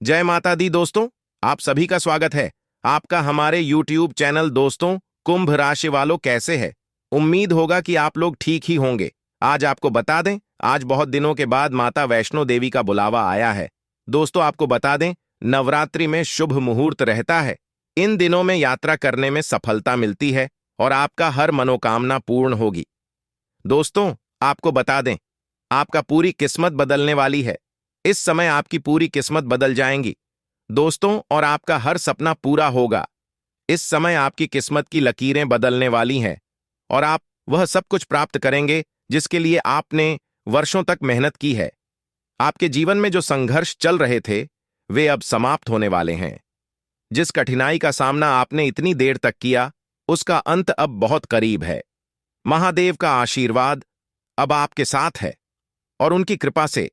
जय माता दी दोस्तों, आप सभी का स्वागत है आपका हमारे YouTube चैनल। दोस्तों, कुंभ राशि वालों कैसे है? उम्मीद होगा कि आप लोग ठीक ही होंगे। आज आपको बता दें, आज बहुत दिनों के बाद माता वैष्णो देवी का बुलावा आया है। दोस्तों, आपको बता दें, नवरात्रि में शुभ मुहूर्त रहता है। इन दिनों में यात्रा करने में सफलता मिलती है और आपका हर मनोकामना पूर्ण होगी। दोस्तों, आपको बता दें, आपका पूरी किस्मत बदलने वाली है। इस समय आपकी पूरी किस्मत बदल जाएंगी दोस्तों, और आपका हर सपना पूरा होगा। इस समय आपकी किस्मत की लकीरें बदलने वाली हैं और आप वह सब कुछ प्राप्त करेंगे जिसके लिए आपने वर्षों तक मेहनत की है। आपके जीवन में जो संघर्ष चल रहे थे वे अब समाप्त होने वाले हैं। जिस कठिनाई का सामना आपने इतनी देर तक किया, उसका अंत अब बहुत करीब है। महादेव का आशीर्वाद अब आपके साथ है और उनकी कृपा से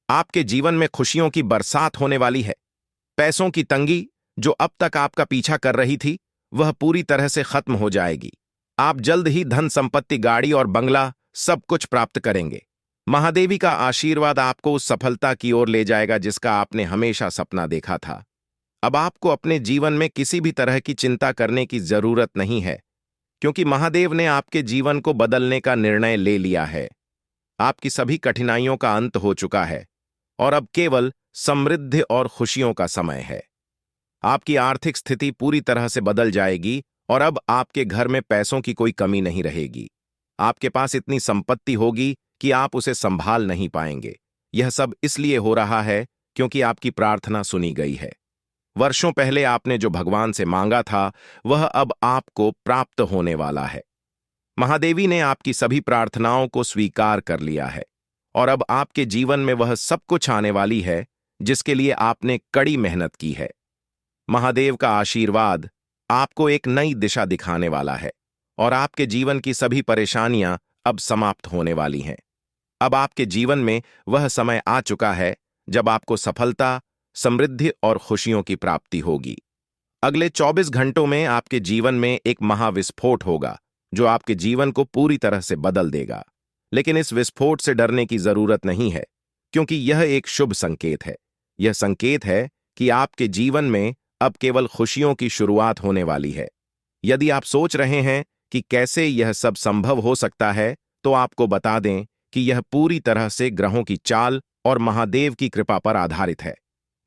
आपके जीवन में खुशियों की बरसात होने वाली है। पैसों की तंगी जो अब तक आपका पीछा कर रही थी, वह पूरी तरह से खत्म हो जाएगी। आप जल्द ही धन संपत्ति, गाड़ी और बंगला सब कुछ प्राप्त करेंगे। महादेवी का आशीर्वाद आपको उस सफलता की ओर ले जाएगा जिसका आपने हमेशा सपना देखा था। अब आपको अपने जीवन में किसी भी तरह की चिंता करने की जरूरत नहीं है, क्योंकि महादेव ने आपके जीवन को बदलने का निर्णय ले लिया है। आपकी सभी कठिनाइयों का अंत हो चुका है और अब केवल समृद्धि और खुशियों का समय है। आपकी आर्थिक स्थिति पूरी तरह से बदल जाएगी और अब आपके घर में पैसों की कोई कमी नहीं रहेगी। आपके पास इतनी संपत्ति होगी कि आप उसे संभाल नहीं पाएंगे। यह सब इसलिए हो रहा है क्योंकि आपकी प्रार्थना सुनी गई है। वर्षों पहले आपने जो भगवान से मांगा था, वह अब आपको प्राप्त होने वाला है। महादेवी ने आपकी सभी प्रार्थनाओं को स्वीकार कर लिया है और अब आपके जीवन में वह सब कुछ आने वाली है जिसके लिए आपने कड़ी मेहनत की है। महादेव का आशीर्वाद आपको एक नई दिशा दिखाने वाला है और आपके जीवन की सभी परेशानियां अब समाप्त होने वाली हैं। अब आपके जीवन में वह समय आ चुका है जब आपको सफलता, समृद्धि और खुशियों की प्राप्ति होगी। अगले 24 घंटों में आपके जीवन में एक महाविस्फोट होगा जो आपके जीवन को पूरी तरह से बदल देगा। लेकिन इस विस्फोट से डरने की जरूरत नहीं है, क्योंकि यह एक शुभ संकेत है। यह संकेत है कि आपके जीवन में अब केवल खुशियों की शुरुआत होने वाली है। यदि आप सोच रहे हैं कि कैसे यह सब संभव हो सकता है, तो आपको बता दें कि यह पूरी तरह से ग्रहों की चाल और महादेव की कृपा पर आधारित है।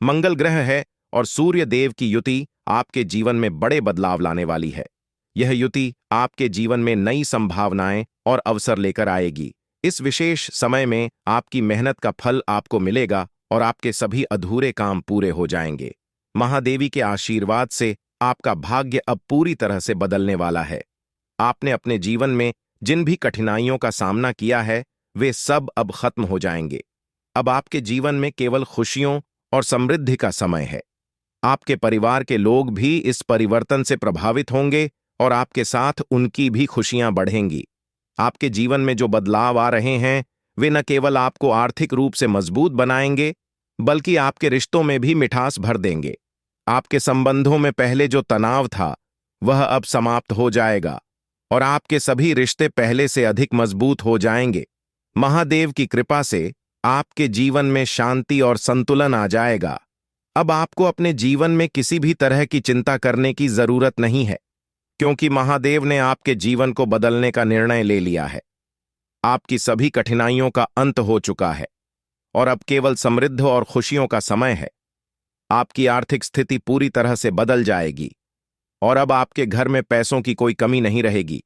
मंगल ग्रह है और सूर्य देव की युति आपके जीवन में बड़े बदलाव लाने वाली है। यह युति आपके जीवन में नई संभावनाएं और अवसर लेकर आएगी। इस विशेष समय में आपकी मेहनत का फल आपको मिलेगा और आपके सभी अधूरे काम पूरे हो जाएंगे। महादेवी के आशीर्वाद से आपका भाग्य अब पूरी तरह से बदलने वाला है। आपने अपने जीवन में जिन भी कठिनाइयों का सामना किया है, वे सब अब खत्म हो जाएंगे। अब आपके जीवन में केवल खुशियों और समृद्धि का समय है। आपके परिवार के लोग भी इस परिवर्तन से प्रभावित होंगे और आपके साथ उनकी भी खुशियां बढ़ेंगी। आपके जीवन में जो बदलाव आ रहे हैं, वे न केवल आपको आर्थिक रूप से मजबूत बनाएंगे, बल्कि आपके रिश्तों में भी मिठास भर देंगे। आपके संबंधों में पहले जो तनाव था, वह अब समाप्त हो जाएगा और आपके सभी रिश्ते पहले से अधिक मजबूत हो जाएंगे। महादेव की कृपा से आपके जीवन में शांति और संतुलन आ जाएगा। अब आपको अपने जीवन में किसी भी तरह की चिंता करने की जरूरत नहीं है, क्योंकि महादेव ने आपके जीवन को बदलने का निर्णय ले लिया है। आपकी सभी कठिनाइयों का अंत हो चुका है और अब केवल समृद्ध और खुशियों का समय है। आपकी आर्थिक स्थिति पूरी तरह से बदल जाएगी और अब आपके घर में पैसों की कोई कमी नहीं रहेगी।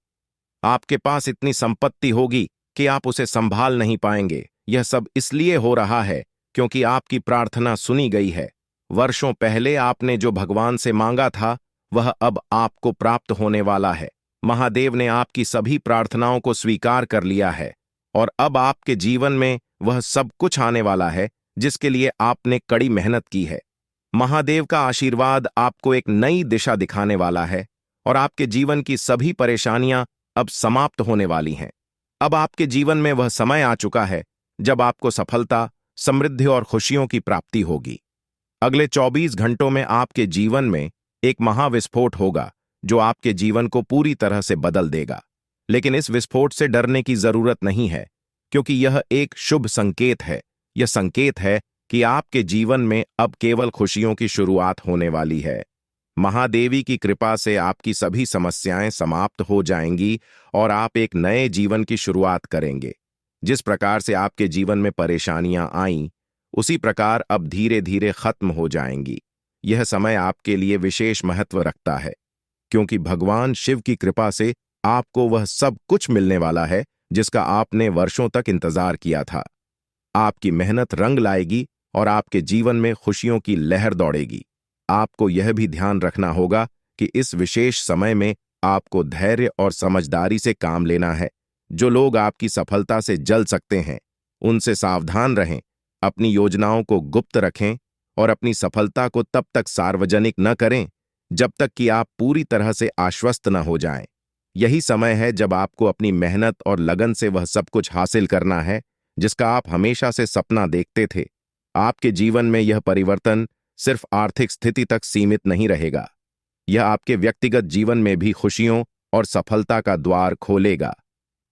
आपके पास इतनी संपत्ति होगी कि आप उसे संभाल नहीं पाएंगे। यह सब इसलिए हो रहा है क्योंकि आपकी प्रार्थना सुनी गई है। वर्षों पहले आपने जो भगवान से मांगा था, वह अब आपको प्राप्त होने वाला है। महादेव ने आपकी सभी प्रार्थनाओं को स्वीकार कर लिया है और अब आपके जीवन में वह सब कुछ आने वाला है जिसके लिए आपने कड़ी मेहनत की है। महादेव का आशीर्वाद आपको एक नई दिशा दिखाने वाला है और आपके जीवन की सभी परेशानियां अब समाप्त होने वाली हैं। अब आपके जीवन में वह समय आ चुका है जब आपको सफलता, समृद्धि और खुशियों की प्राप्ति होगी। अगले 24 घंटों में आपके जीवन में एक महाविस्फोट होगा जो आपके जीवन को पूरी तरह से बदल देगा। लेकिन इस विस्फोट से डरने की जरूरत नहीं है, क्योंकि यह एक शुभ संकेत है। यह संकेत है कि आपके जीवन में अब केवल खुशियों की शुरुआत होने वाली है। महादेवी की कृपा से आपकी सभी समस्याएं समाप्त हो जाएंगी और आप एक नए जीवन की शुरुआत करेंगे। जिस प्रकार से आपके जीवन में परेशानियां आईं, उसी प्रकार अब धीरे धीरे खत्म हो जाएंगी। यह समय आपके लिए विशेष महत्व रखता है, क्योंकि भगवान शिव की कृपा से आपको वह सब कुछ मिलने वाला है जिसका आपने वर्षों तक इंतजार किया था। आपकी मेहनत रंग लाएगी और आपके जीवन में खुशियों की लहर दौड़ेगी। आपको यह भी ध्यान रखना होगा कि इस विशेष समय में आपको धैर्य और समझदारी से काम लेना है। जो लोग आपकी सफलता से जल सकते हैं, उनसे सावधान रहें। अपनी योजनाओं को गुप्त रखें और अपनी सफलता को तब तक सार्वजनिक न करें जब तक कि आप पूरी तरह से आश्वस्त न हो जाएं। यही समय है जब आपको अपनी मेहनत और लगन से वह सब कुछ हासिल करना है जिसका आप हमेशा से सपना देखते थे। आपके जीवन में यह परिवर्तन सिर्फ आर्थिक स्थिति तक सीमित नहीं रहेगा। यह आपके व्यक्तिगत जीवन में भी खुशियों और सफलता का द्वार खोलेगा।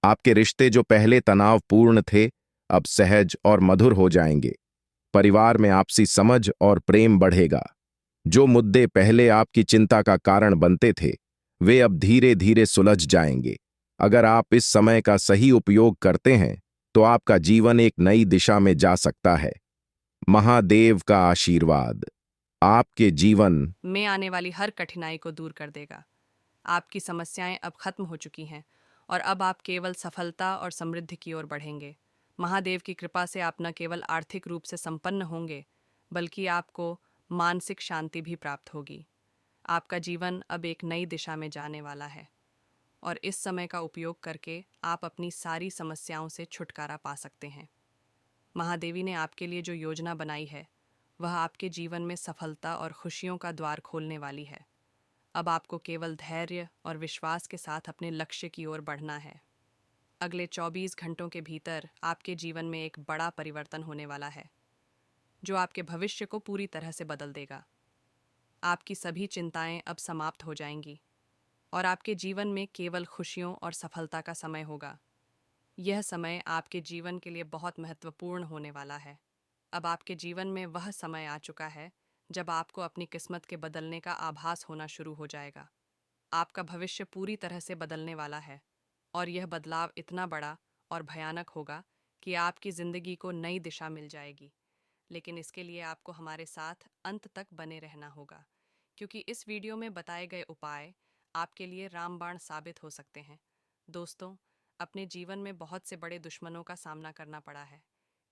आपके रिश्ते जो पहले तनावपूर्ण थे, अब सहज और मधुर हो जाएंगे। परिवार में आपसी समझ और प्रेम बढ़ेगा। जो मुद्दे पहले आपकी चिंता का कारण बनते थे, वे अब धीरे धीरे सुलझ जाएंगे। अगर आप इस समय का सही उपयोग करते हैं, तो आपका जीवन एक नई दिशा में जा सकता है। महादेव का आशीर्वाद आपके जीवन में आने वाली हर कठिनाई को दूर कर देगा। आपकी समस्याएं अब खत्म हो चुकी हैं और अब आप केवल सफलता और समृद्धि की ओर बढ़ेंगे। महादेव की कृपा से आप न केवल आर्थिक रूप से संपन्न होंगे, बल्कि आपको मानसिक शांति भी प्राप्त होगी। आपका जीवन अब एक नई दिशा में जाने वाला है और इस समय का उपयोग करके आप अपनी सारी समस्याओं से छुटकारा पा सकते हैं। महादेवी ने आपके लिए जो योजना बनाई है, वह आपके जीवन में सफलता और खुशियों का द्वार खोलने वाली है। अब आपको केवल धैर्य और विश्वास के साथ अपने लक्ष्य की ओर बढ़ना है। अगले 24 घंटों के भीतर आपके जीवन में एक बड़ा परिवर्तन होने वाला है, जो आपके भविष्य को पूरी तरह से बदल देगा। आपकी सभी चिंताएं अब समाप्त हो जाएंगी और आपके जीवन में केवल खुशियों और सफलता का समय होगा। यह समय आपके जीवन के लिए बहुत महत्वपूर्ण होने वाला है। अब आपके जीवन में वह समय आ चुका है जब आपको अपनी किस्मत के बदलने का आभास होना शुरू हो जाएगा। आपका भविष्य पूरी तरह से बदलने वाला है और यह बदलाव इतना बड़ा और भयानक होगा कि आपकी ज़िंदगी को नई दिशा मिल जाएगी। लेकिन इसके लिए आपको हमारे साथ अंत तक बने रहना होगा, क्योंकि इस वीडियो में बताए गए उपाय आपके लिए रामबाण साबित हो सकते हैं। दोस्तों, अपने जीवन में बहुत से बड़े दुश्मनों का सामना करना पड़ा है।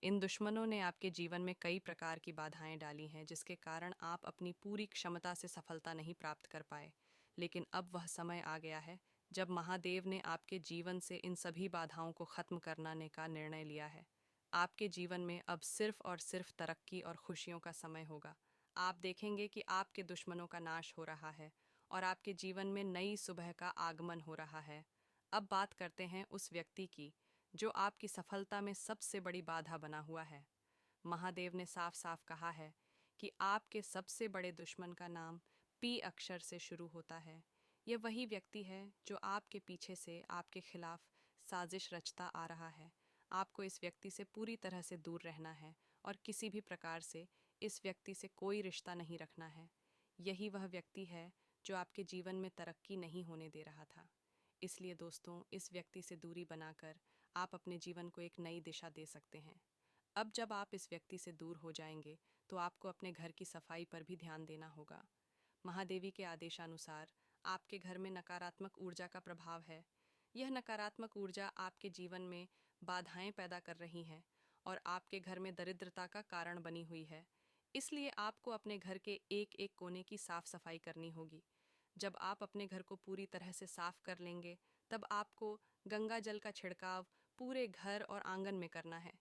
इन दुश्मनों ने आपके जीवन में कई प्रकार की बाधाएं डाली हैं, जिसके कारण आप अपनी पूरी क्षमता से सफलता नहीं प्राप्त कर पाए। लेकिन अब वह समय आ गया है जब महादेव ने आपके जीवन से इन सभी बाधाओं को खत्म करने का निर्णय लिया है। आपके जीवन में अब सिर्फ और सिर्फ तरक्की और खुशियों का समय होगा। आप देखेंगे कि आपके दुश्मनों का नाश हो रहा है और आपके जीवन में नई सुबह का आगमन हो रहा है। अब बात करते हैं उस व्यक्ति की जो आपकी सफलता में सबसे बड़ी बाधा बना हुआ है। महादेव ने साफ साफ कहा है कि आपके सबसे बड़े दुश्मन का नाम पी अक्षर से शुरू होता है। यह वही व्यक्ति है जो आपके पीछे से आपके खिलाफ साजिश रचता आ रहा है। आपको इस व्यक्ति से पूरी तरह से दूर रहना है और किसी भी प्रकार से इस व्यक्ति से कोई रिश्ता नहीं रखना है। यही वह व्यक्ति है जो आपके जीवन में तरक्की नहीं होने दे रहा था। इसलिए दोस्तों, इस व्यक्ति से दूरी बनाकर आप अपने जीवन को एक नई दिशा दे सकते हैं। अब जब आप इस व्यक्ति से दूर हो जाएंगे, तो आपको अपने घर की सफाई पर भी ध्यान देना होगा। महादेवी के आदेशानुसार आपके घर में नकारात्मक ऊर्जा का प्रभाव है। यह नकारात्मक ऊर्जा आपके जीवन में बाधाएं पैदा कर रही हैं और आपके घर में दरिद्रता का कारण बनी हुई है। इसलिए आपको अपने घर के एक एक कोने की साफ सफाई करनी होगी। जब आप अपने घर को पूरी तरह से साफ कर लेंगे, तब आपको गंगा जल का छिड़काव पूरे घर और आंगन में करना है।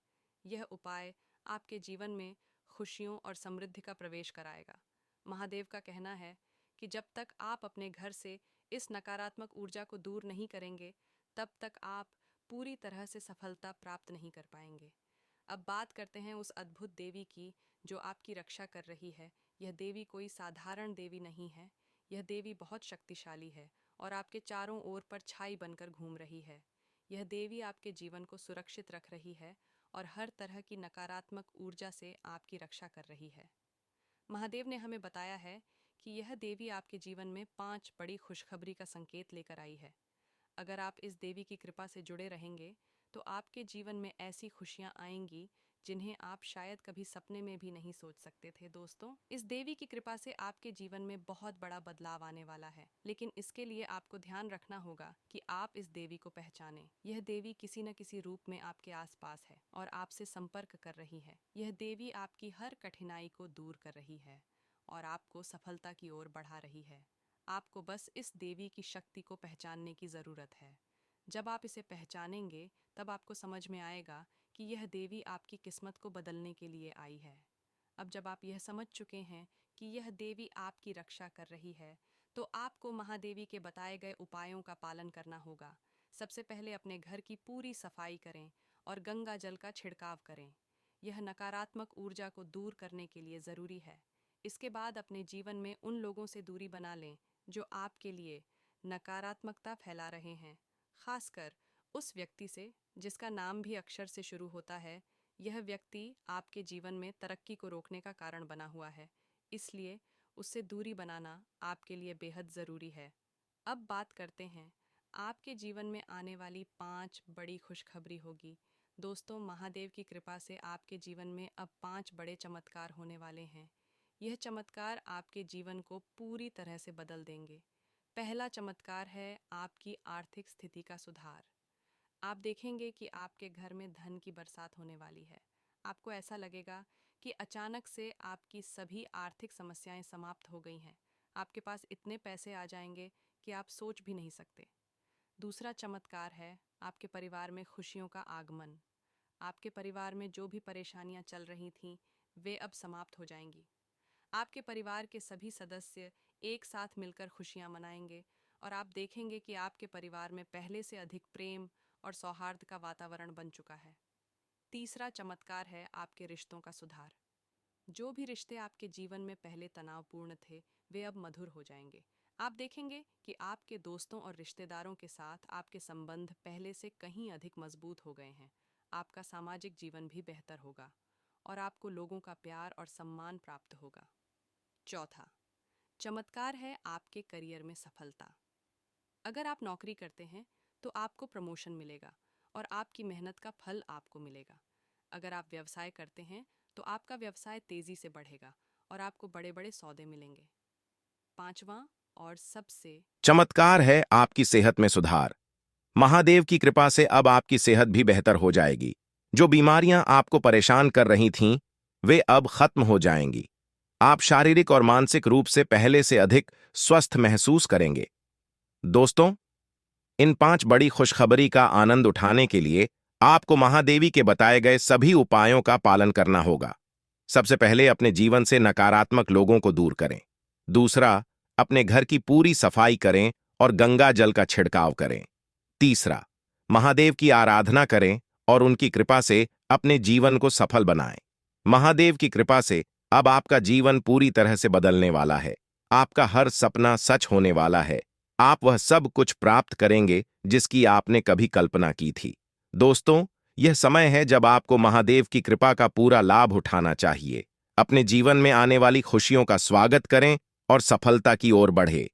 यह उपाय आपके जीवन में खुशियों और समृद्धि का प्रवेश कराएगा। महादेव का कहना है कि जब तक आप अपने घर से इस नकारात्मक ऊर्जा को दूर नहीं करेंगे, तब तक आप पूरी तरह से सफलता प्राप्त नहीं कर पाएंगे। अब बात करते हैं उस अद्भुत देवी की जो आपकी रक्षा कर रही है। यह देवी कोई साधारण देवी नहीं है। यह देवी बहुत शक्तिशाली है और आपके चारों ओर पर छाई बनकर घूम रही है। यह देवी आपके जीवन को सुरक्षित रख रही है और हर तरह की नकारात्मक ऊर्जा से आपकी रक्षा कर रही है। महादेव ने हमें बताया है कि यह देवी आपके जीवन में 5 बड़ी खुशखबरी का संकेत लेकर आई है। अगर आप इस देवी की कृपा से जुड़े रहेंगे तो आपके जीवन में ऐसी खुशियां आएंगी जिन्हें आप शायद कभी सपने में भी नहीं सोच सकते थे। दोस्तों, इस देवी की कृपा से आपके जीवन में बहुत बड़ा बदलाव आने वाला है, लेकिन इसके लिए आपको ध्यान रखना होगा कि आप इस देवी को पहचानें। यह देवी किसी न किसी रूप में आपके आसपास है और आपसे संपर्क कर रही है। यह देवी आपकी हर कठिनाई को दूर कर रही है और आपको सफलता की ओर बढ़ा रही है। आपको बस इस देवी की शक्ति को पहचानने की ज़रूरत है। जब आप इसे पहचानेंगे तब आपको समझ में आएगा कि यह देवी आपकी किस्मत को बदलने के लिए आई है। अब जब आप यह समझ चुके हैं कि यह देवी आपकी रक्षा कर रही है, तो आपको महादेवी के बताए गए उपायों का पालन करना होगा। सबसे पहले अपने घर की पूरी सफाई करें और गंगा जल का छिड़काव करें। यह नकारात्मक ऊर्जा को दूर करने के लिए ज़रूरी है। इसके बाद अपने जीवन में उन लोगों से दूरी बना लें जो आपके लिए नकारात्मकता फैला रहे हैं, खासकर उस व्यक्ति से जिसका नाम भी अक्षर से शुरू होता है। यह व्यक्ति आपके जीवन में तरक्की को रोकने का कारण बना हुआ है, इसलिए उससे दूरी बनाना आपके लिए बेहद ज़रूरी है। अब बात करते हैं आपके जीवन में आने वाली 5 बड़ी खुशखबरी होगी। दोस्तों, महादेव की कृपा से आपके जीवन में अब 5 बड़े चमत्कार होने वाले हैं। यह चमत्कार आपके जीवन को पूरी तरह से बदल देंगे। पहला चमत्कार है आपकी आर्थिक स्थिति का सुधार। आप देखेंगे कि आपके घर में धन की बरसात होने वाली है। आपको ऐसा लगेगा कि अचानक से आपकी सभी आर्थिक समस्याएं समाप्त हो गई हैं। आपके पास इतने पैसे आ जाएंगे कि आप सोच भी नहीं सकते। दूसरा चमत्कार है आपके परिवार में खुशियों का आगमन। आपके परिवार में जो भी परेशानियां चल रही थीं, वे अब समाप्त हो जाएंगी। आपके परिवार के सभी सदस्य एक साथ मिलकर खुशियां मनाएंगे और आप देखेंगे कि आपके परिवार में पहले से अधिक प्रेम और सौहार्द का वातावरण बन चुका है। तीसरा चमत्कार है आपके रिश्तों का सुधार। जो भी रिश्ते आपके जीवन में पहले तनावपूर्ण थे, वे अब मधुर हो जाएंगे। आप देखेंगे कि आपके दोस्तों और रिश्तेदारों के साथ आपके संबंध पहले से कहीं अधिक मजबूत हो गए हैं। आपका सामाजिक जीवन भी बेहतर होगा और आपको लोगों का प्यार और सम्मान प्राप्त होगा। चौथा चमत्कार है आपके करियर में सफलता। अगर आप नौकरी करते हैं तो आपको प्रमोशन मिलेगा और आपकी मेहनत का फल आपको मिलेगा। अगर आप व्यवसाय करते हैं तो आपका व्यवसाय तेजी से बढ़ेगा और आपको बड़े बड़े सौदे मिलेंगे। पांचवा और सबसे चमत्कार है आपकी सेहत में सुधार। महादेव की कृपा से अब आपकी सेहत भी बेहतर हो जाएगी। जो बीमारियां आपको परेशान कर रही थीं, वे अब खत्म हो जाएंगी। आप शारीरिक और मानसिक रूप से पहले से अधिक स्वस्थ महसूस करेंगे। दोस्तों, इन 5 बड़ी खुशखबरी का आनंद उठाने के लिए आपको महादेवी के बताए गए सभी उपायों का पालन करना होगा। सबसे पहले अपने जीवन से नकारात्मक लोगों को दूर करें। दूसरा, अपने घर की पूरी सफाई करें और गंगा जल का छिड़काव करें। तीसरा, महादेव की आराधना करें और उनकी कृपा से अपने जीवन को सफल बनाएं। महादेव की कृपा से अब आपका जीवन पूरी तरह से बदलने वाला है। आपका हर सपना सच होने वाला है। आप वह सब कुछ प्राप्त करेंगे जिसकी आपने कभी कल्पना की थी। दोस्तों, यह समय है जब आपको महादेव की कृपा का पूरा लाभ उठाना चाहिए। अपने जीवन में आने वाली खुशियों का स्वागत करें और सफलता की ओर बढ़े।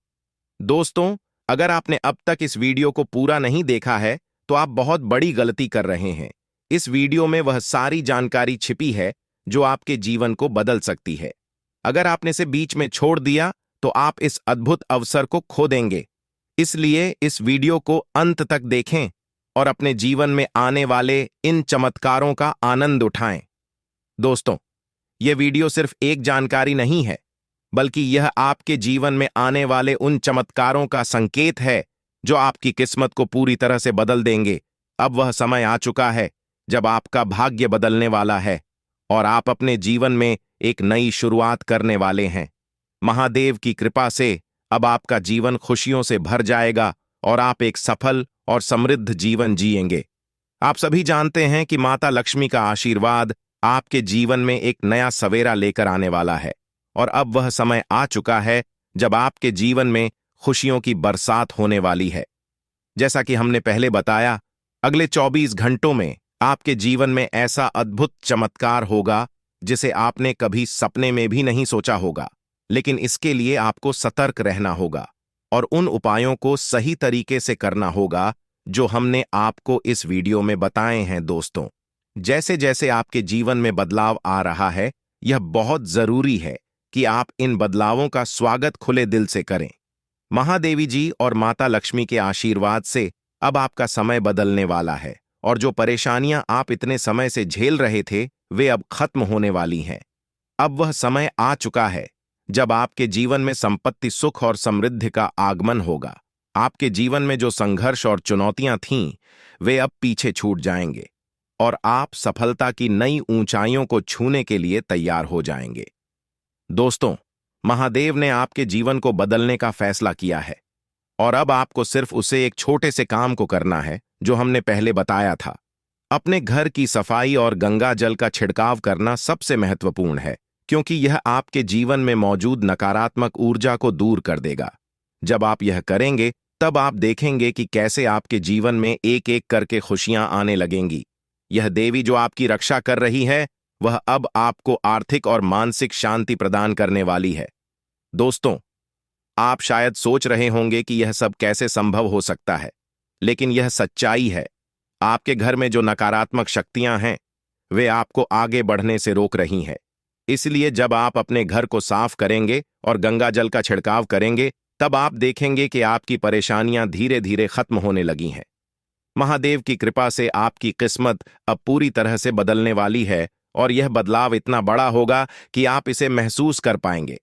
दोस्तों, अगर आपने अब तक इस वीडियो को पूरा नहीं देखा है तो आप बहुत बड़ी गलती कर रहे हैं। इस वीडियो में वह सारी जानकारी छिपी है जो आपके जीवन को बदल सकती है। अगर आपने इसे बीच में छोड़ दिया तो आप इस अद्भुत अवसर को खो देंगे। इसलिए इस वीडियो को अंत तक देखें और अपने जीवन में आने वाले इन चमत्कारों का आनंद उठाएं। दोस्तों, यह वीडियो सिर्फ एक जानकारी नहीं है, बल्कि यह आपके जीवन में आने वाले उन चमत्कारों का संकेत है जो आपकी किस्मत को पूरी तरह से बदल देंगे। अब वह समय आ चुका है जब आपका भाग्य बदलने वाला है और आप अपने जीवन में एक नई शुरुआत करने वाले हैं। महादेव की कृपा से अब आपका जीवन खुशियों से भर जाएगा और आप एक सफल और समृद्ध जीवन जिएंगे। आप सभी जानते हैं कि माता लक्ष्मी का आशीर्वाद आपके जीवन में एक नया सवेरा लेकर आने वाला है और अब वह समय आ चुका है जब आपके जीवन में खुशियों की बरसात होने वाली है। जैसा कि हमने पहले बताया, अगले 24 घंटों में आपके जीवन में ऐसा अद्भुत चमत्कार होगा जिसे आपने कभी सपने में भी नहीं सोचा होगा। लेकिन इसके लिए आपको सतर्क रहना होगा और उन उपायों को सही तरीके से करना होगा जो हमने आपको इस वीडियो में बताए हैं दोस्तों। जैसे जैसे आपके जीवन में बदलाव आ रहा है, यह बहुत जरूरी है कि आप इन बदलावों का स्वागत खुले दिल से करें। महादेवी जी और माता लक्ष्मी के आशीर्वाद से अब आपका समय बदलने वाला है और जो परेशानियां आप इतने समय से झेल रहे थे, वे अब खत्म होने वाली हैं। अब वह समय आ चुका है जब आपके जीवन में संपत्ति, सुख और समृद्धि का आगमन होगा। आपके जीवन में जो संघर्ष और चुनौतियां थीं, वे अब पीछे छूट जाएंगे और आप सफलता की नई ऊंचाइयों को छूने के लिए तैयार हो जाएंगे। दोस्तों, महादेव ने आपके जीवन को बदलने का फैसला किया है और अब आपको सिर्फ उसे एक छोटे से काम को करना है जो हमने पहले बताया था। अपने घर की सफाई और गंगा जल का छिड़काव करना सबसे महत्वपूर्ण है, क्योंकि यह आपके जीवन में मौजूद नकारात्मक ऊर्जा को दूर कर देगा। जब आप यह करेंगे, तब आप देखेंगे कि कैसे आपके जीवन में एक एक करके खुशियां आने लगेंगी। यह देवी जो आपकी रक्षा कर रही है, वह अब आपको आर्थिक और मानसिक शांति प्रदान करने वाली है। दोस्तों, आप शायद सोच रहे होंगे कि यह सब कैसे संभव हो सकता है, लेकिन यह सच्चाई है। आपके घर में जो नकारात्मक शक्तियां हैं, वे आपको आगे बढ़ने से रोक रही हैं। इसलिए जब आप अपने घर को साफ करेंगे और गंगा जल का छिड़काव करेंगे, तब आप देखेंगे कि आपकी परेशानियां धीरे धीरे खत्म होने लगी हैं। महादेव की कृपा से आपकी किस्मत अब पूरी तरह से बदलने वाली है और यह बदलाव इतना बड़ा होगा कि आप इसे महसूस कर पाएंगे।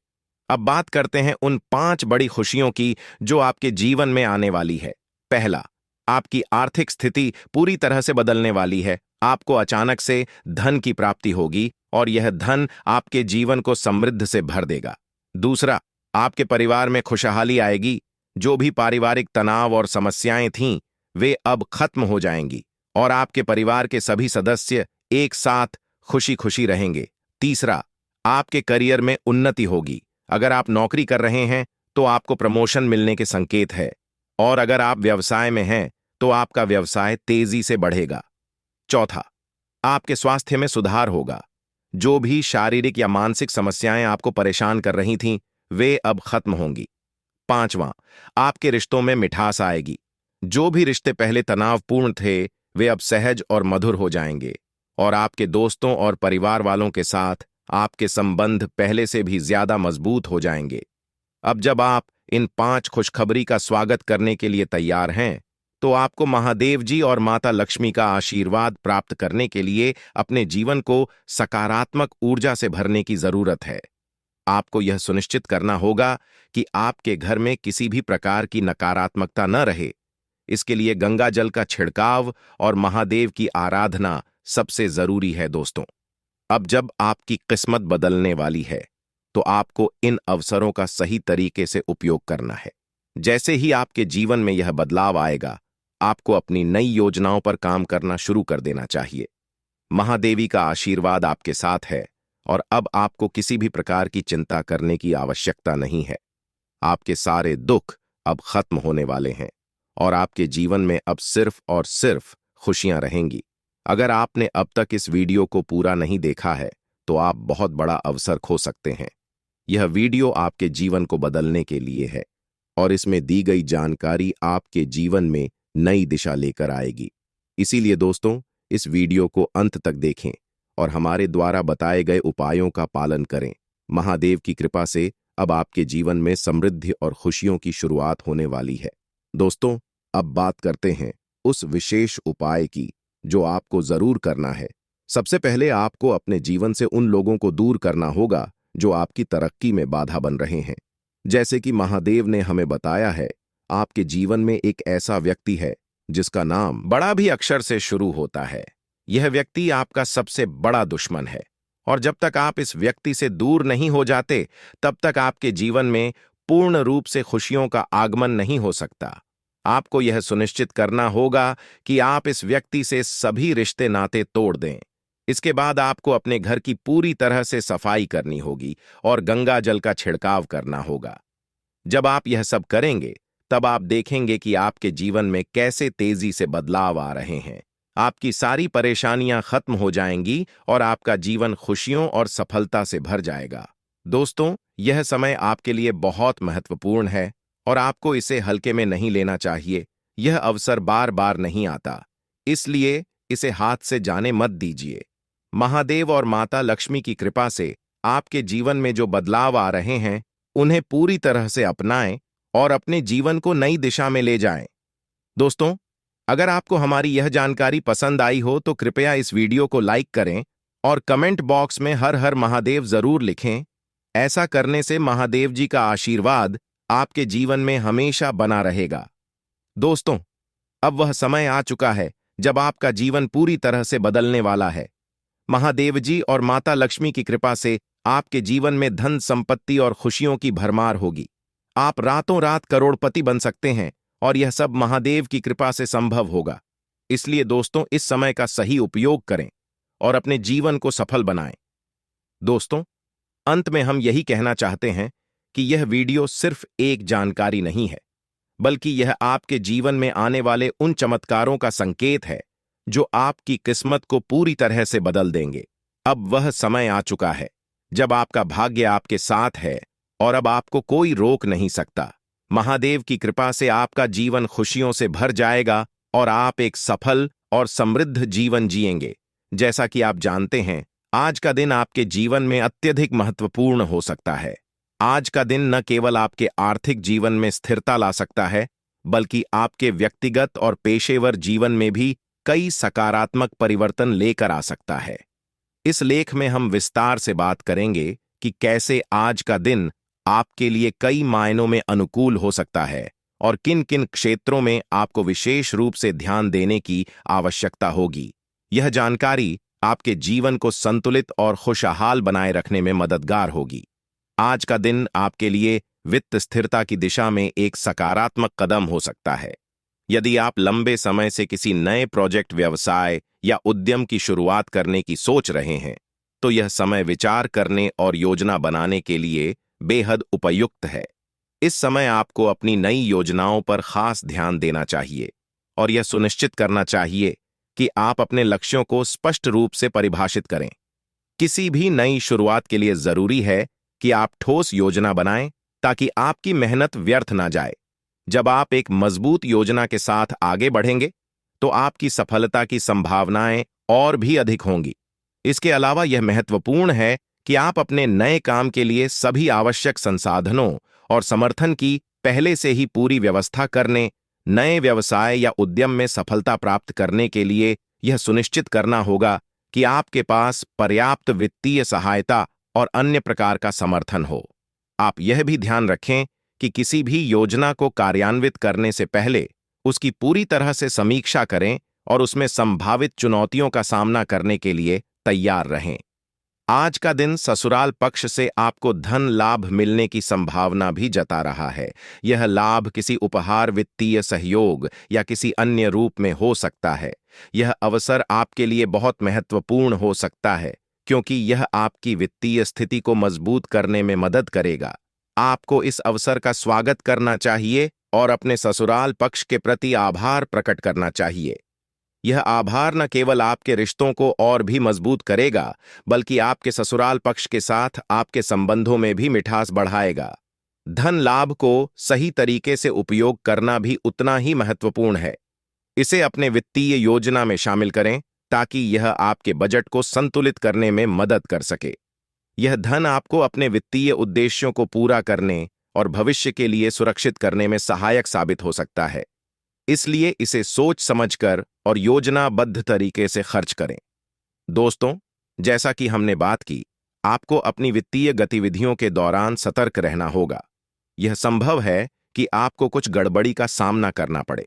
अब बात करते हैं उन 5 बड़ी खुशियों की जो आपके जीवन में आने वाली है। पहला, आपकी आर्थिक स्थिति पूरी तरह से बदलने वाली है। आपको अचानक से धन की प्राप्ति होगी और यह धन आपके जीवन को समृद्ध से भर देगा। दूसरा, आपके परिवार में खुशहाली आएगी। जो भी पारिवारिक तनाव और समस्याएं थीं, वे अब खत्म हो जाएंगी और आपके परिवार के सभी सदस्य एक साथ खुशी खुशी रहेंगे। तीसरा, आपके करियर में उन्नति होगी। अगर आप नौकरी कर रहे हैं तो आपको प्रमोशन मिलने के संकेत है, और अगर आप व्यवसाय में हैं तो आपका व्यवसाय तेजी से बढ़ेगा। चौथा, आपके स्वास्थ्य में सुधार होगा। जो भी शारीरिक या मानसिक समस्याएं आपको परेशान कर रही थीं, वे अब खत्म होंगी। पांचवां, आपके रिश्तों में मिठास आएगी। जो भी रिश्ते पहले तनावपूर्ण थे, वे अब सहज और मधुर हो जाएंगे और आपके दोस्तों और परिवार वालों के साथ आपके संबंध पहले से भी ज्यादा मजबूत हो जाएंगे। अब जब आप इन 5 खुशखबरी का स्वागत करने के लिए तैयार हैं, तो आपको महादेव जी और माता लक्ष्मी का आशीर्वाद प्राप्त करने के लिए अपने जीवन को सकारात्मक ऊर्जा से भरने की जरूरत है। आपको यह सुनिश्चित करना होगा कि आपके घर में किसी भी प्रकार की नकारात्मकता न रहे। इसके लिए गंगा जल का छिड़काव और महादेव की आराधना सबसे जरूरी है दोस्तों। अब जब आपकी किस्मत बदलने वाली है, तो आपको इन अवसरों का सही तरीके से उपयोग करना है। जैसे ही आपके जीवन में यह बदलाव आएगा, आपको अपनी नई योजनाओं पर काम करना शुरू कर देना चाहिए। महादेवी का आशीर्वाद आपके साथ है और अब आपको किसी भी प्रकार की चिंता करने की आवश्यकता नहीं है। आपके सारे दुख अब खत्म होने वाले हैं और आपके जीवन में अब सिर्फ और सिर्फ खुशियां रहेंगी। अगर आपने अब तक इस वीडियो को पूरा नहीं देखा है, तो आप बहुत बड़ा अवसर खो सकते हैं। यह वीडियो आपके जीवन को बदलने के लिए है और इसमें दी गई जानकारी आपके जीवन में नई दिशा लेकर आएगी। इसीलिए दोस्तों, इस वीडियो को अंत तक देखें और हमारे द्वारा बताए गए उपायों का पालन करें। महादेव की कृपा से अब आपके जीवन में समृद्धि और खुशियों की शुरुआत होने वाली है। दोस्तों, अब बात करते हैं उस विशेष उपाय की जो आपको जरूर करना है। सबसे पहले आपको अपने जीवन से उन लोगों को दूर करना होगा जो आपकी तरक्की में बाधा बन रहे हैं। जैसे कि महादेव ने हमें बताया है, आपके जीवन में एक ऐसा व्यक्ति है जिसका नाम बड़ा भी अक्षर से शुरू होता है। यह व्यक्ति आपका सबसे बड़ा दुश्मन है और जब तक आप इस व्यक्ति से दूर नहीं हो जाते, तब तक आपके जीवन में पूर्ण रूप से खुशियों का आगमन नहीं हो सकता। आपको यह सुनिश्चित करना होगा कि आप इस व्यक्ति से सभी रिश्ते नाते तोड़ दें। इसके बाद आपको अपने घर की पूरी तरह से सफाई करनी होगी और गंगा जल का छिड़काव करना होगा। जब आप यह सब करेंगे, तब आप देखेंगे कि आपके जीवन में कैसे तेजी से बदलाव आ रहे हैं। आपकी सारी परेशानियां खत्म हो जाएंगी और आपका जीवन खुशियों और सफलता से भर जाएगा। दोस्तों, यह समय आपके लिए बहुत महत्वपूर्ण है और आपको इसे हल्के में नहीं लेना चाहिए। यह अवसर बार बार नहीं आता, इसलिए इसे हाथ से जाने मत दीजिए। महादेव और माता लक्ष्मी की कृपा से आपके जीवन में जो बदलाव आ रहे हैं, उन्हें पूरी तरह से अपनाएं और अपने जीवन को नई दिशा में ले जाएं। दोस्तों, अगर आपको हमारी यह जानकारी पसंद आई हो तो कृपया इस वीडियो को लाइक करें और कमेंट बॉक्स में हर हर महादेव जरूर लिखें। ऐसा करने से महादेव जी का आशीर्वाद आपके जीवन में हमेशा बना रहेगा। दोस्तों, अब वह समय आ चुका है जब आपका जीवन पूरी तरह से बदलने वाला है। महादेव जी और माता लक्ष्मी की कृपा से आपके जीवन में धन संपत्ति और खुशियों की भरमार होगी। आप रातों रात करोड़पति बन सकते हैं और यह सब महादेव की कृपा से संभव होगा। इसलिए दोस्तों, इस समय का सही उपयोग करें और अपने जीवन को सफल बनाएं। दोस्तों, अंत में हम यही कहना चाहते हैं कि यह वीडियो सिर्फ एक जानकारी नहीं है, बल्कि यह आपके जीवन में आने वाले उन चमत्कारों का संकेत है जो आपकी किस्मत को पूरी तरह से बदल देंगे। अब वह समय आ चुका है जब आपका भाग्य आपके साथ है और अब आपको कोई रोक नहीं सकता। महादेव की कृपा से आपका जीवन खुशियों से भर जाएगा और आप एक सफल और समृद्ध जीवन जिएंगे। जैसा कि आप जानते हैं, आज का दिन आपके जीवन में अत्यधिक महत्वपूर्ण हो सकता है। आज का दिन न केवल आपके आर्थिक जीवन में स्थिरता ला सकता है, बल्कि आपके व्यक्तिगत और पेशेवर जीवन में भी कई सकारात्मक परिवर्तन लेकर आ सकता है। इस लेख में हम विस्तार से बात करेंगे कि कैसे आज का दिन आपके लिए कई मायनों में अनुकूल हो सकता है और किन किन क्षेत्रों में आपको विशेष रूप से ध्यान देने की आवश्यकता होगी। यह जानकारी आपके जीवन को संतुलित और खुशहाल बनाए रखने में मददगार होगी। आज का दिन आपके लिए वित्त स्थिरता की दिशा में एक सकारात्मक कदम हो सकता है। यदि आप लंबे समय से किसी नए प्रोजेक्ट, व्यवसाय या उद्यम की शुरुआत करने की सोच रहे हैं, तो यह समय विचार करने और योजना बनाने के लिए बेहद उपयुक्त है। इस समय आपको अपनी नई योजनाओं पर खास ध्यान देना चाहिए और यह सुनिश्चित करना चाहिए कि आप अपने लक्ष्यों को स्पष्ट रूप से परिभाषित करें। किसी भी नई शुरुआत के लिए जरूरी है कि आप ठोस योजना बनाएं ताकि आपकी मेहनत व्यर्थ ना जाए। जब आप एक मजबूत योजना के साथ आगे बढ़ेंगे, तो आपकी सफलता की संभावनाएं और भी अधिक होंगी। इसके अलावा यह महत्वपूर्ण है कि आप अपने नए काम के लिए सभी आवश्यक संसाधनों और समर्थन की पहले से ही पूरी व्यवस्था करने। नए व्यवसाय या उद्यम में सफलता प्राप्त करने के लिए यह सुनिश्चित करना होगा कि आपके पास पर्याप्त वित्तीय सहायता और अन्य प्रकार का समर्थन हो। आप यह भी ध्यान रखें कि किसी भी योजना को कार्यान्वित करने से पहले उसकी पूरी तरह से समीक्षा करें और उसमें संभावित चुनौतियों का सामना करने के लिए तैयार रहें। आज का दिन ससुराल पक्ष से आपको धन लाभ मिलने की संभावना भी जता रहा है। यह लाभ किसी उपहार, वित्तीय सहयोग या किसी अन्य रूप में हो सकता है। यह अवसर आपके लिए बहुत महत्वपूर्ण हो सकता है क्योंकि यह आपकी वित्तीय स्थिति को मजबूत करने में मदद करेगा। आपको इस अवसर का स्वागत करना चाहिए और अपने ससुराल पक्ष के प्रति आभार प्रकट करना चाहिए। यह आभार न केवल आपके रिश्तों को और भी मजबूत करेगा, बल्कि आपके ससुराल पक्ष के साथ आपके संबंधों में भी मिठास बढ़ाएगा। धन लाभ को सही तरीके से उपयोग करना भी उतना ही महत्वपूर्ण है। इसे अपने वित्तीय योजना में शामिल करें ताकि यह आपके बजट को संतुलित करने में मदद कर सके। यह धन आपको अपने वित्तीय उद्देश्यों को पूरा करने और भविष्य के लिए सुरक्षित करने में सहायक साबित हो सकता है। इसलिए इसे सोच समझकर और योजनाबद्ध तरीके से खर्च करें। दोस्तों, जैसा कि हमने बात की, आपको अपनी वित्तीय गतिविधियों के दौरान सतर्क रहना होगा। यह संभव है कि आपको कुछ गड़बड़ी का सामना करना पड़े,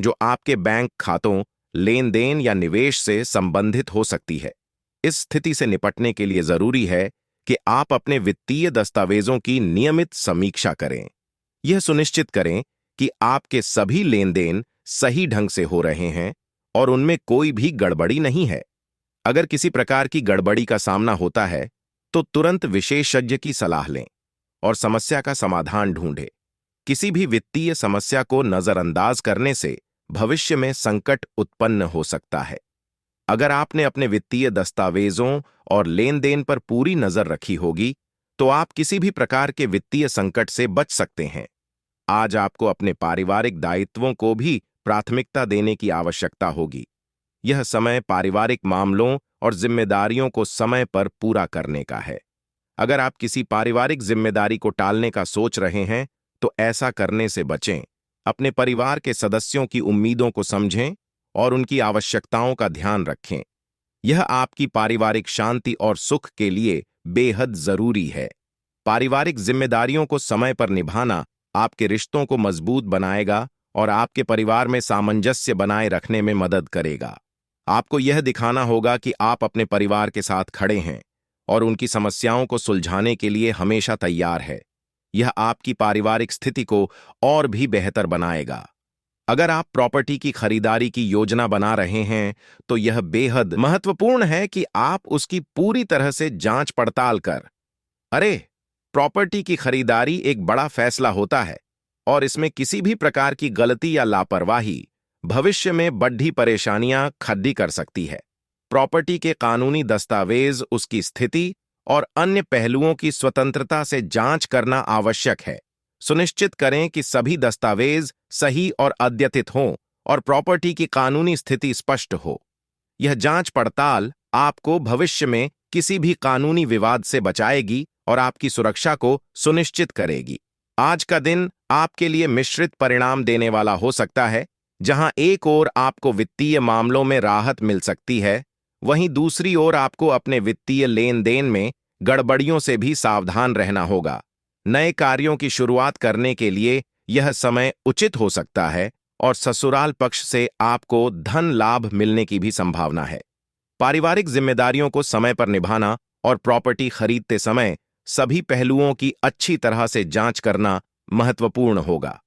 जो आपके बैंक खातों, लेन देन या निवेश से संबंधित हो सकती है। इस स्थिति से निपटने के लिए जरूरी है कि आप अपने वित्तीय दस्तावेजों की नियमित समीक्षा करें। यह सुनिश्चित करें कि आपके सभी लेन देन सही ढंग से हो रहे हैं और उनमें कोई भी गड़बड़ी नहीं है। अगर किसी प्रकार की गड़बड़ी का सामना होता है, तो तुरंत विशेषज्ञ की सलाह लें और समस्या का समाधान ढूंढें। किसी भी वित्तीय समस्या को नजरअंदाज करने से भविष्य में संकट उत्पन्न हो सकता है। अगर आपने अपने वित्तीय दस्तावेजों और लेन देन पर पूरी नजर रखी होगी, तो आप किसी भी प्रकार के वित्तीय संकट से बच सकते हैं। आज आपको अपने पारिवारिक दायित्वों को भी प्राथमिकता देने की आवश्यकता होगी। यह समय पारिवारिक मामलों और जिम्मेदारियों को समय पर पूरा करने का है। अगर आप किसी पारिवारिक जिम्मेदारी को टालने का सोच रहे हैं, तो ऐसा करने से बचें। अपने परिवार के सदस्यों की उम्मीदों को समझें और उनकी आवश्यकताओं का ध्यान रखें। यह आपकी पारिवारिक शांति और सुख के लिए बेहद जरूरी है। पारिवारिक जिम्मेदारियों को समय पर निभाना आपके रिश्तों को मजबूत बनाएगा और आपके परिवार में सामंजस्य बनाए रखने में मदद करेगा। आपको यह दिखाना होगा कि आप अपने परिवार के साथ खड़े हैं और उनकी समस्याओं को सुलझाने के लिए हमेशा तैयार है। यह आपकी पारिवारिक स्थिति को और भी बेहतर बनाएगा। अगर आप प्रॉपर्टी की खरीदारी की योजना बना रहे हैं, तो यह बेहद महत्वपूर्ण है कि आप उसकी पूरी तरह से जांच पड़ताल कर। अरे, प्रॉपर्टी की खरीदारी एक बड़ा फैसला होता है और इसमें किसी भी प्रकार की गलती या लापरवाही भविष्य में बड़ी परेशानियां खड़ी कर सकती है। प्रॉपर्टी के कानूनी दस्तावेज, उसकी स्थिति और अन्य पहलुओं की स्वतंत्रता से जांच करना आवश्यक है। सुनिश्चित करें कि सभी दस्तावेज सही और अद्यतित हों और प्रॉपर्टी की कानूनी स्थिति स्पष्ट हो। यह जांच पड़ताल आपको भविष्य में किसी भी कानूनी विवाद से बचाएगी और आपकी सुरक्षा को सुनिश्चित करेगी। आज का दिन आपके लिए मिश्रित परिणाम देने वाला हो सकता है। जहां एक ओर आपको वित्तीय मामलों में राहत मिल सकती है, वहीं दूसरी ओर आपको अपने वित्तीय लेन देन में गड़बड़ियों से भी सावधान रहना होगा। नए कार्यों की शुरुआत करने के लिए यह समय उचित हो सकता है और ससुराल पक्ष से आपको धन लाभ मिलने की भी संभावना है। पारिवारिक जिम्मेदारियों को समय पर निभाना और प्रॉपर्टी खरीदते समय सभी पहलुओं की अच्छी तरह से जांच करना महत्वपूर्ण होगा।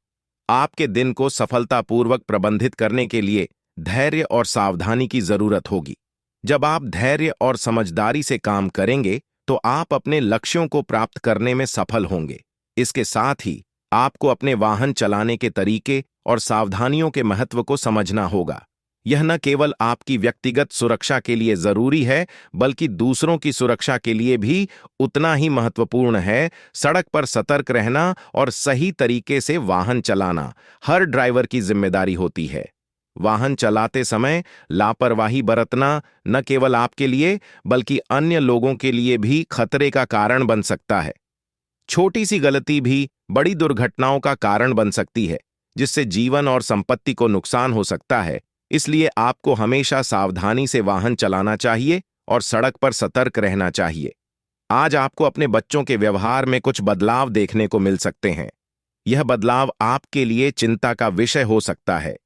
आपके दिन को सफलतापूर्वक प्रबंधित करने के लिए धैर्य और सावधानी की जरूरत होगी। जब आप धैर्य और समझदारी से काम करेंगे, तो आप अपने लक्ष्यों को प्राप्त करने में सफल होंगे। इसके साथ ही आपको अपने वाहन चलाने के तरीके और सावधानियों के महत्व को समझना होगा। यह न केवल आपकी व्यक्तिगत सुरक्षा के लिए जरूरी है, बल्कि दूसरों की सुरक्षा के लिए भी उतना ही महत्वपूर्ण है। सड़क पर सतर्क रहना और सही तरीके से वाहन चलाना हर ड्राइवर की जिम्मेदारी होती है। वाहन चलाते समय लापरवाही बरतना न केवल आपके लिए, बल्कि अन्य लोगों के लिए भी खतरे का कारण बन सकता है। छोटी सी गलती भी बड़ी दुर्घटनाओं का कारण बन सकती है, जिससे जीवन और संपत्ति को नुकसान हो सकता है। इसलिए आपको हमेशा सावधानी से वाहन चलाना चाहिए और सड़क पर सतर्क रहना चाहिए। आज आपको अपने बच्चों के व्यवहार में कुछ बदलाव देखने को मिल सकते हैं। यह बदलाव आपके लिए चिंता का विषय हो सकता है।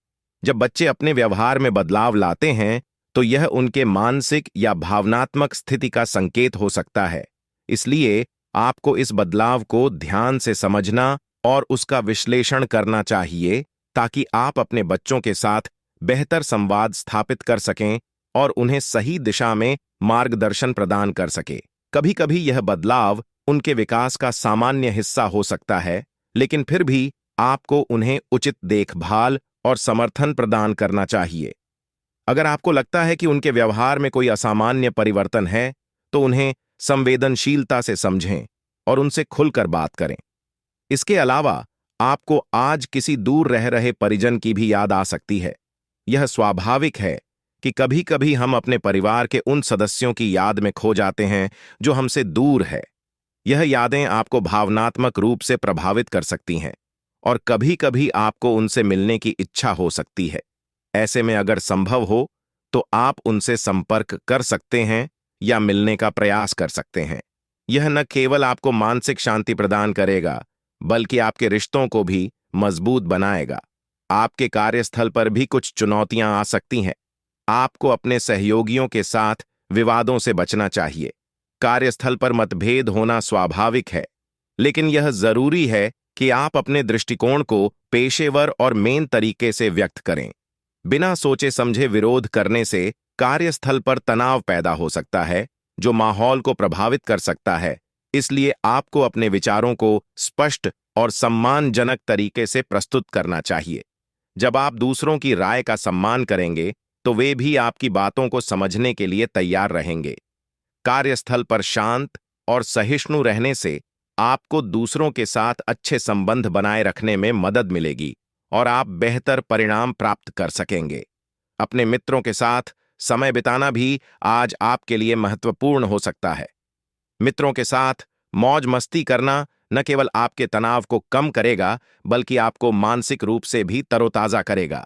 जब बच्चे अपने व्यवहार में बदलाव लाते हैं, तो यह उनके मानसिक या भावनात्मक स्थिति का संकेत हो सकता है। इसलिए आपको इस बदलाव को ध्यान से समझना और उसका विश्लेषण करना चाहिए, ताकि आप अपने बच्चों के साथ बेहतर संवाद स्थापित कर सकें और उन्हें सही दिशा में मार्गदर्शन प्रदान कर सके। कभी-कभी यह बदलाव उनके विकास का सामान्य हिस्सा हो सकता है, लेकिन फिर भी आपको उन्हें उचित देखभाल और समर्थन प्रदान करना चाहिए। अगर आपको लगता है कि उनके व्यवहार में कोई असामान्य परिवर्तन है, तो उन्हें संवेदनशीलता से समझें और उनसे खुलकर बात करें। इसके अलावा आपको आज किसी दूर रह रहे परिजन की भी याद आ सकती है। यह स्वाभाविक है कि कभी-कभी हम अपने परिवार के उन सदस्यों की याद में खो जाते हैं जो हमसे दूर है। यह यादें आपको भावनात्मक रूप से प्रभावित कर सकती हैं और कभी-कभी आपको उनसे मिलने की इच्छा हो सकती है। ऐसे में अगर संभव हो, तो आप उनसे संपर्क कर सकते हैं या मिलने का प्रयास कर सकते हैं। यह न केवल आपको मानसिक शांति प्रदान करेगा, बल्कि आपके रिश्तों को भी मजबूत बनाएगा। आपके कार्यस्थल पर भी कुछ चुनौतियां आ सकती हैं। आपको अपने सहयोगियों के साथ विवादों से बचना चाहिए। कार्यस्थल पर मतभेद होना स्वाभाविक है, लेकिन यह जरूरी है कि आप अपने दृष्टिकोण को पेशेवर और मेन तरीके से व्यक्त करें। बिना सोचे समझे विरोध करने से कार्यस्थल पर तनाव पैदा हो सकता है, जो माहौल को प्रभावित कर सकता है। इसलिए आपको अपने विचारों को स्पष्ट और सम्मानजनक तरीके से प्रस्तुत करना चाहिए। जब आप दूसरों की राय का सम्मान करेंगे तो वे भी आपकी बातों को समझने के लिए तैयार रहेंगे। कार्यस्थल पर शांत और सहिष्णु रहने से आपको दूसरों के साथ अच्छे संबंध बनाए रखने में मदद मिलेगी और आप बेहतर परिणाम प्राप्त कर सकेंगे। अपने मित्रों के साथ समय बिताना भी आज आपके लिए महत्वपूर्ण हो सकता है। मित्रों के साथ मौज मस्ती करना न केवल आपके तनाव को कम करेगा बल्कि आपको मानसिक रूप से भी तरोताजा करेगा।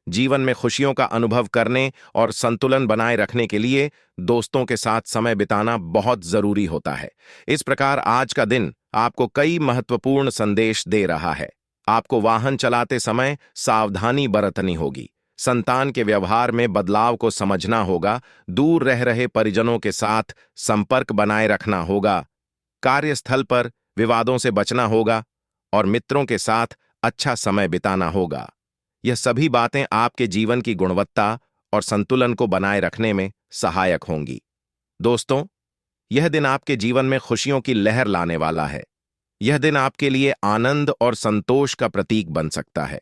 जीवन में खुशियों का अनुभव करने और संतुलन बनाए रखने के लिए दोस्तों के साथ समय बिताना बहुत जरूरी होता है। इस प्रकार आज का दिन आपको कई महत्वपूर्ण संदेश दे रहा है। आपको वाहन चलाते समय सावधानी बरतनी होगी, संतान के व्यवहार में बदलाव को समझना होगा, दूर रह रहे परिजनों के साथ संपर्क बनाए रखना होगा, कार्यस्थल पर विवादों से बचना होगा और मित्रों के साथ अच्छा समय बिताना होगा। यह सभी बातें आपके जीवन की गुणवत्ता और संतुलन को बनाए रखने में सहायक होंगी। दोस्तों, यह दिन आपके जीवन में खुशियों की लहर लाने वाला है। यह दिन आपके लिए आनंद और संतोष का प्रतीक बन सकता है।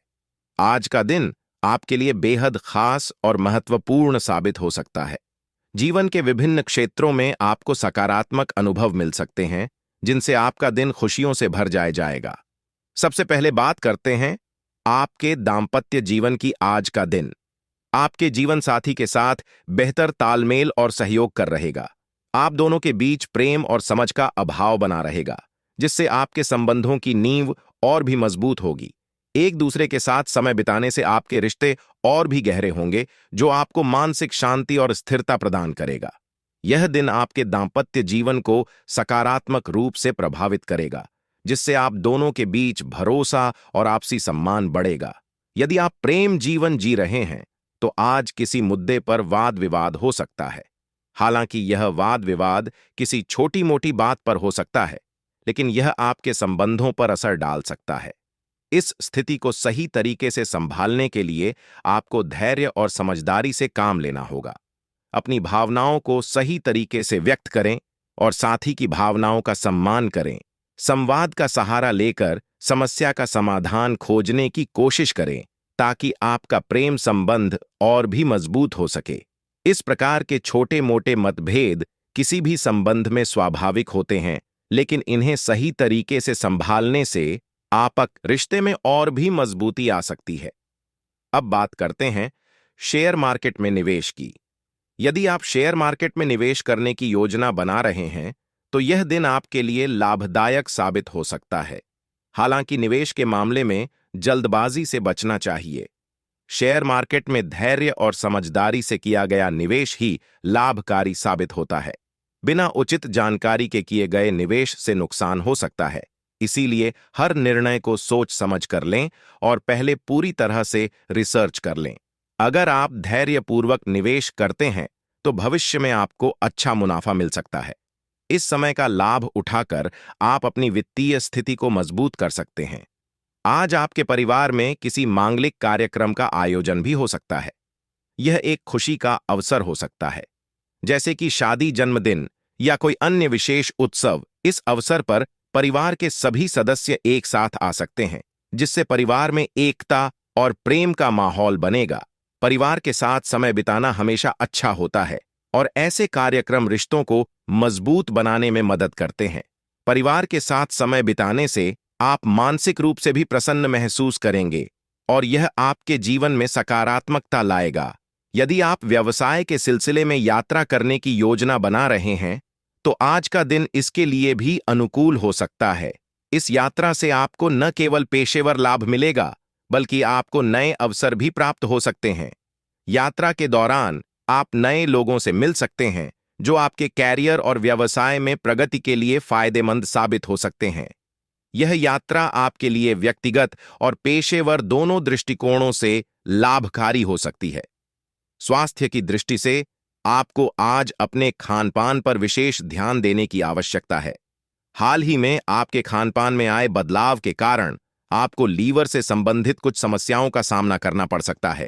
आज का दिन आपके लिए बेहद खास और महत्वपूर्ण साबित हो सकता है। जीवन के विभिन्न क्षेत्रों में आपको सकारात्मक अनुभव मिल सकते हैं, जिनसे आपका दिन खुशियों से भर जाएगा। सबसे पहले बात करते हैं आपके दाम्पत्य जीवन की। आज का दिन आपके जीवन साथी के साथ बेहतर तालमेल और सहयोग कर रहेगा। आप दोनों के बीच प्रेम और समझ का अभाव बना रहेगा, जिससे आपके संबंधों की नींव और भी मजबूत होगी। एक दूसरे के साथ समय बिताने से आपके रिश्ते और भी गहरे होंगे, जो आपको मानसिक शांति और स्थिरता प्रदान करेगा। यह दिन आपके दाम्पत्य जीवन को सकारात्मक रूप से प्रभावित करेगा, जिससे आप दोनों के बीच भरोसा और आपसी सम्मान बढ़ेगा। यदि आप प्रेम जीवन जी रहे हैं तो आज किसी मुद्दे पर वाद विवाद हो सकता है। हालांकि यह वाद विवाद किसी छोटी मोटी बात पर हो सकता है, लेकिन यह आपके संबंधों पर असर डाल सकता है। इस स्थिति को सही तरीके से संभालने के लिए आपको धैर्य और समझदारी से काम लेना होगा। अपनी भावनाओं को सही तरीके से व्यक्त करें और साथी की भावनाओं का सम्मान करें। संवाद का सहारा लेकर समस्या का समाधान खोजने की कोशिश करें, ताकि आपका प्रेम संबंध और भी मजबूत हो सके। इस प्रकार के छोटे मोटे मतभेद किसी भी संबंध में स्वाभाविक होते हैं, लेकिन इन्हें सही तरीके से संभालने से आपक रिश्ते में और भी मजबूती आ सकती है। अब बात करते हैं शेयर मार्केट में निवेश की। यदि आप शेयर मार्केट में निवेश करने की योजना बना रहे हैं तो यह दिन आपके लिए लाभदायक साबित हो सकता है। हालांकि निवेश के मामले में जल्दबाजी से बचना चाहिए। शेयर मार्केट में धैर्य और समझदारी से किया गया निवेश ही लाभकारी साबित होता है। बिना उचित जानकारी के किए गए निवेश से नुकसान हो सकता है। इसीलिए हर निर्णय को सोच समझ कर लें और पहले पूरी तरह से रिसर्च कर लें। अगर आप धैर्यपूर्वक निवेश करते हैं तो भविष्य में आपको अच्छा मुनाफा मिल सकता है। इस समय का लाभ उठाकर आप अपनी वित्तीय स्थिति को मजबूत कर सकते हैं। आज आपके परिवार में किसी मांगलिक कार्यक्रम का आयोजन भी हो सकता है। यह एक खुशी का अवसर हो सकता है, जैसे कि शादी, जन्मदिन या कोई अन्य विशेष उत्सव। इस अवसर पर परिवार के सभी सदस्य एक साथ आ सकते हैं, जिससे परिवार में एकता और प्रेम का माहौल बनेगा। परिवार के साथ समय बिताना हमेशा अच्छा होता है और ऐसे कार्यक्रम रिश्तों को मजबूत बनाने में मदद करते हैं। परिवार के साथ समय बिताने से आप मानसिक रूप से भी प्रसन्न महसूस करेंगे और यह आपके जीवन में सकारात्मकता लाएगा। यदि आप व्यवसाय के सिलसिले में यात्रा करने की योजना बना रहे हैं तो आज का दिन इसके लिए भी अनुकूल हो सकता है। इस यात्रा से आपको न केवल पेशेवर लाभ मिलेगा, बल्कि आपको नए अवसर भी प्राप्त हो सकते हैं। यात्रा के दौरान आप नए लोगों से मिल सकते हैं, जो आपके कैरियर और व्यवसाय में प्रगति के लिए फायदेमंद साबित हो सकते हैं। यह यात्रा आपके लिए व्यक्तिगत और पेशेवर दोनों दृष्टिकोणों से लाभकारी हो सकती है। स्वास्थ्य की दृष्टि से आपको आज अपने खानपान पर विशेष ध्यान देने की आवश्यकता है। हाल ही में आपके खानपान में आए बदलाव के कारण आपको लीवर से संबंधित कुछ समस्याओं का सामना करना पड़ सकता है।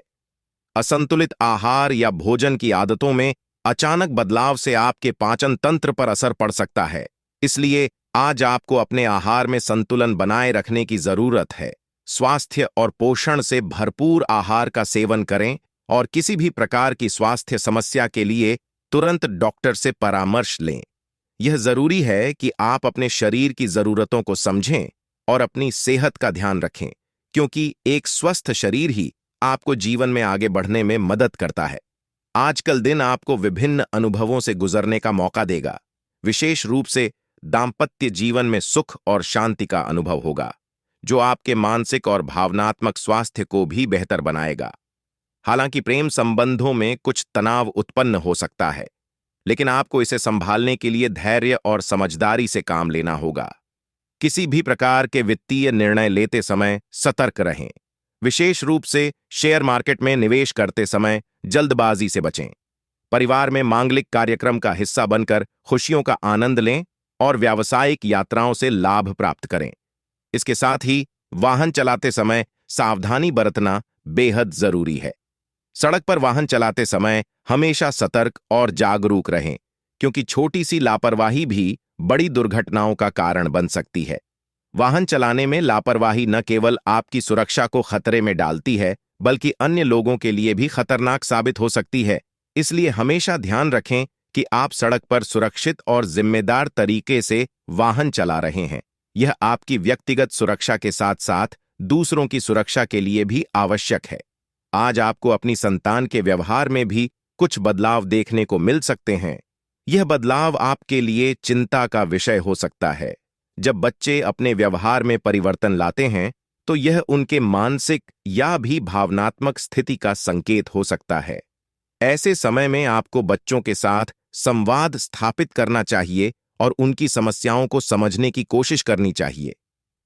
असंतुलित आहार या भोजन की आदतों में अचानक बदलाव से आपके पाचन तंत्र पर असर पड़ सकता है। इसलिए आज आपको अपने आहार में संतुलन बनाए रखने की जरूरत है। स्वास्थ्य और पोषण से भरपूर आहार का सेवन करें और किसी भी प्रकार की स्वास्थ्य समस्या के लिए तुरंत डॉक्टर से परामर्श लें। यह जरूरी है कि आप अपने शरीर की जरूरतों को समझें और अपनी सेहत का ध्यान रखें, क्योंकि एक स्वस्थ शरीर ही आपको जीवन में आगे बढ़ने में मदद करता है। आजकल दिन आपको विभिन्न अनुभवों से गुजरने का मौका देगा। विशेष रूप से दाम्पत्य जीवन में सुख और शांति का अनुभव होगा, जो आपके मानसिक और भावनात्मक स्वास्थ्य को भी बेहतर बनाएगा। हालांकि प्रेम संबंधों में कुछ तनाव उत्पन्न हो सकता है, लेकिन आपको इसे संभालने के लिए धैर्य और समझदारी से काम लेना होगा। किसी भी प्रकार के वित्तीय निर्णय लेते समय सतर्क रहें। विशेष रूप से शेयर मार्केट में निवेश करते समय जल्दबाजी से बचें। परिवार में मांगलिक कार्यक्रम का हिस्सा बनकर खुशियों का आनंद लें और व्यावसायिक यात्राओं से लाभ प्राप्त करें। इसके साथ ही वाहन चलाते समय सावधानी बरतना बेहद जरूरी है। सड़क पर वाहन चलाते समय हमेशा सतर्क और जागरूक रहें, क्योंकि छोटी सी लापरवाही भी बड़ी दुर्घटनाओं का कारण बन सकती है। वाहन चलाने में लापरवाही न केवल आपकी सुरक्षा को खतरे में डालती है, बल्कि अन्य लोगों के लिए भी खतरनाक साबित हो सकती है। इसलिए हमेशा ध्यान रखें कि आप सड़क पर सुरक्षित और जिम्मेदार तरीके से वाहन चला रहे हैं। यह आपकी व्यक्तिगत सुरक्षा के साथ साथ दूसरों की सुरक्षा के लिए भी आवश्यक है। आज आपको अपनी संतान के व्यवहार में भी कुछ बदलाव देखने को मिल सकते हैं। यह बदलाव आपके लिए चिंता का विषय हो सकता है। जब बच्चे अपने व्यवहार में परिवर्तन लाते हैं, तो यह उनके मानसिक या भी भावनात्मक स्थिति का संकेत हो सकता है। ऐसे समय में आपको बच्चों के साथ संवाद स्थापित करना चाहिए और उनकी समस्याओं को समझने की कोशिश करनी चाहिए।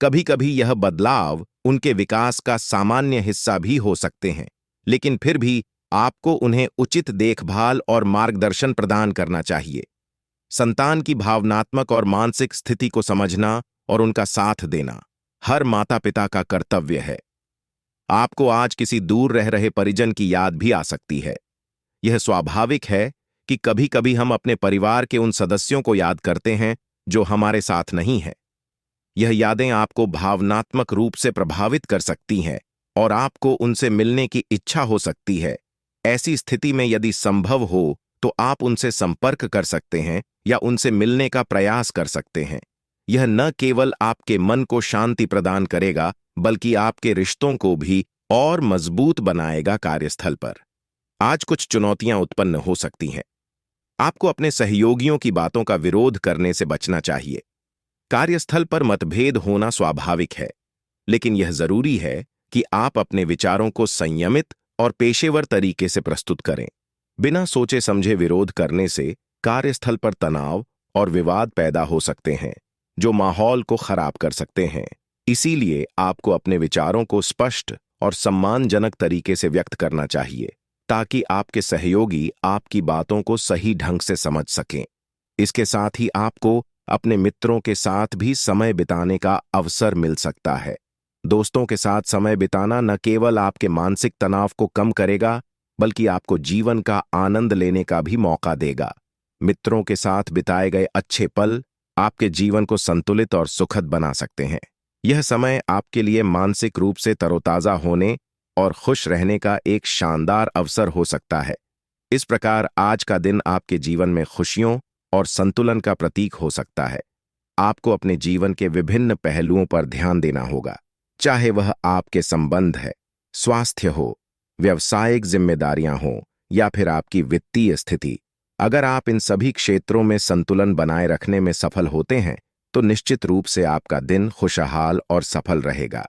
कभी-कभी यह बदलाव उनके विकास का सामान्य हिस्सा भी हो सकते हैं, लेकिन फिर भी आपको उन्हें उचित देखभाल और मार्गदर्शन प्रदान करना चाहिए। संतान की भावनात्मक और मानसिक स्थिति को समझना और उनका साथ देना हर माता-पिता का कर्तव्य है। आपको आज किसी दूर रह रहे परिजन की याद भी आ सकती है। यह स्वाभाविक है कि कभी-कभी हम अपने परिवार के उन सदस्यों को याद करते हैं जो हमारे साथ नहीं हैं। यह यादें आपको भावनात्मक रूप से प्रभावित कर सकती हैं और आपको उनसे मिलने की इच्छा हो सकती है। ऐसी स्थिति में यदि संभव हो तो आप उनसे संपर्क कर सकते हैं या उनसे मिलने का प्रयास कर सकते हैं। यह न केवल आपके मन को शांति प्रदान करेगा, बल्कि आपके रिश्तों को भी और मजबूत बनाएगा। कार्यस्थल पर आज कुछ चुनौतियां उत्पन्न हो सकती हैं। आपको अपने सहयोगियों की बातों का विरोध करने से बचना चाहिए। कार्यस्थल पर मतभेद होना स्वाभाविक है, लेकिन यह जरूरी है कि आप अपने विचारों को संयमित और पेशेवर तरीके से प्रस्तुत करें। बिना सोचे समझे विरोध करने से कार्यस्थल पर तनाव और विवाद पैदा हो सकते हैं, जो माहौल को खराब कर सकते हैं। इसीलिए आपको अपने विचारों को स्पष्ट और सम्मानजनक तरीके से व्यक्त करना चाहिए, ताकि आपके सहयोगी आपकी बातों को सही ढंग से समझ सकें। इसके साथ ही आपको अपने मित्रों के साथ भी समय बिताने का अवसर मिल सकता है। दोस्तों के साथ समय बिताना न केवल आपके मानसिक तनाव को कम करेगा, बल्कि आपको जीवन का आनंद लेने का भी मौका देगा। मित्रों के साथ बिताए गए अच्छे पल आपके जीवन को संतुलित और सुखद बना सकते हैं। यह समय आपके लिए मानसिक रूप से तरोताजा होने और खुश रहने का एक शानदार अवसर हो सकता है। इस प्रकार आज का दिन आपके जीवन में खुशियों और संतुलन का प्रतीक हो सकता है। आपको अपने जीवन के विभिन्न पहलुओं पर ध्यान देना होगा, चाहे वह आपके संबंध है, स्वास्थ्य हो, व्यावसायिक जिम्मेदारियां हों या फिर आपकी वित्तीय स्थिति। अगर आप इन सभी क्षेत्रों में संतुलन बनाए रखने में सफल होते हैं, तो निश्चित रूप से आपका दिन खुशहाल और सफल रहेगा।